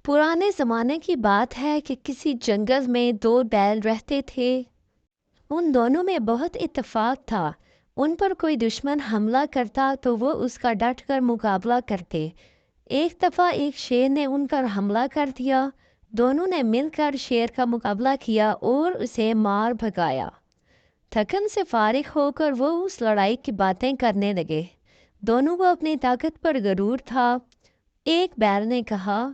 پرانے زمانے کی بات ہے کہ کسی جنگل میں دو بیل رہتے تھے۔ ان دونوں میں بہت اتفاق تھا۔ ان پر کوئی دشمن حملہ کرتا تو وہ اس کا ڈٹ کر مقابلہ کرتے۔ ایک دفعہ ایک شیر نے ان پر حملہ کر دیا۔ دونوں نے مل کر شیر کا مقابلہ کیا اور اسے مار بھگایا۔ تھکن سے فارغ ہو کر وہ اس لڑائی کی باتیں کرنے لگے۔ دونوں کو اپنی طاقت پر غرور تھا۔ ایک بیل نے کہا،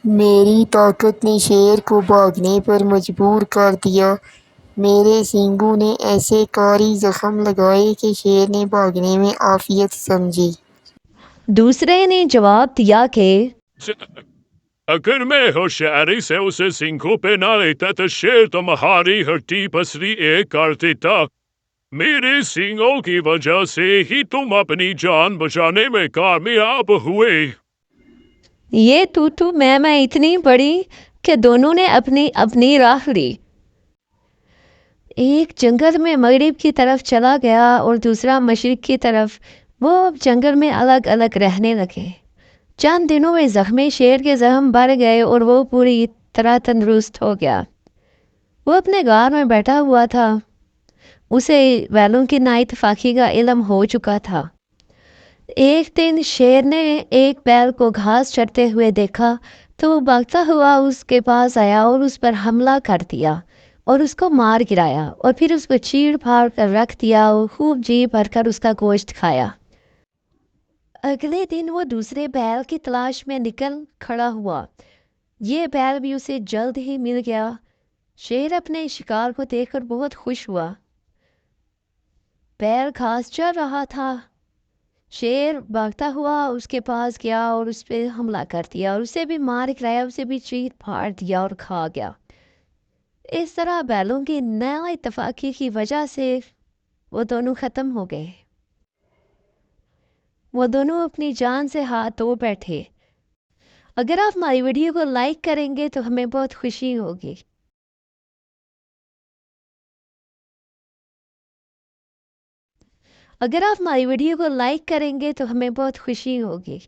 میری طاقت نے شیر کو بھاگنے پر مجبور کر دیا۔ میرے سینگوں نے ایسے کاری زخم لگائے کہ شیر نے بھاگنے میں عافیت سمجھی۔ دوسرے نے جواب دیا کہ اگر میں ہوشیاری سے اسے سینگوں پہ نہ لیتا تو شیر تمہاری ہڈی پسلی ایک کر دیتا۔ میرے سینگوں کی وجہ سے ہی تم اپنی جان بچانے میں کامیاب ہوئے۔ یہ تو میں اتنی بڑی کہ دونوں نے اپنی راہ لی۔ ایک جنگل میں مغرب کی طرف چلا گیا اور دوسرا مشرق کی طرف۔ وہ اب جنگل میں الگ الگ رہنے لگے۔ چند دنوں میں زخمی شیر کے زخم بڑھ گئے اور وہ پوری طرح تندرست ہو گیا۔ وہ اپنے غار میں بیٹھا ہوا تھا۔ اسے بیلوں کی نااتفاقی کا علم ہو چکا تھا۔ ایک دن شیر نے ایک بیل کو گھاس چرتے ہوئے دیکھا تو وہ بھاگتا ہوا اس کے پاس آیا اور اس پر حملہ کر دیا اور اس کو مار گرایا اور پھر اس کو چیڑ پھاڑ کر رکھ دیا اور خوب جی بھر کر اس کا گوشت کھایا۔ اگلے دن وہ دوسرے بیل کی تلاش میں نکل کھڑا ہوا۔ یہ بیل بھی اسے جلد ہی مل گیا۔ شیر اپنے شکار کو دیکھ کر بہت خوش ہوا۔ بیل گھاس چر رہا تھا۔ شیر بھاگتا ہوا اس کے پاس گیا اور اس پہ حملہ کر دیا اور اسے بھی مار گرایا، اسے بھی چیر پھاڑ دیا اور کھا گیا۔ اس طرح بیلوں کی نا اتفاقی کی وجہ سے وہ دونوں ختم ہو گئے۔ وہ دونوں اپنی جان سے ہاتھ دھو بیٹھے۔ اگر آپ ہماری ویڈیو کو لائک کریں گے تو ہمیں بہت خوشی ہوگی۔ اگر آپ ہماری ویڈیو کو لائک کریں گے تو ہمیں بہت خوشی ہوگی۔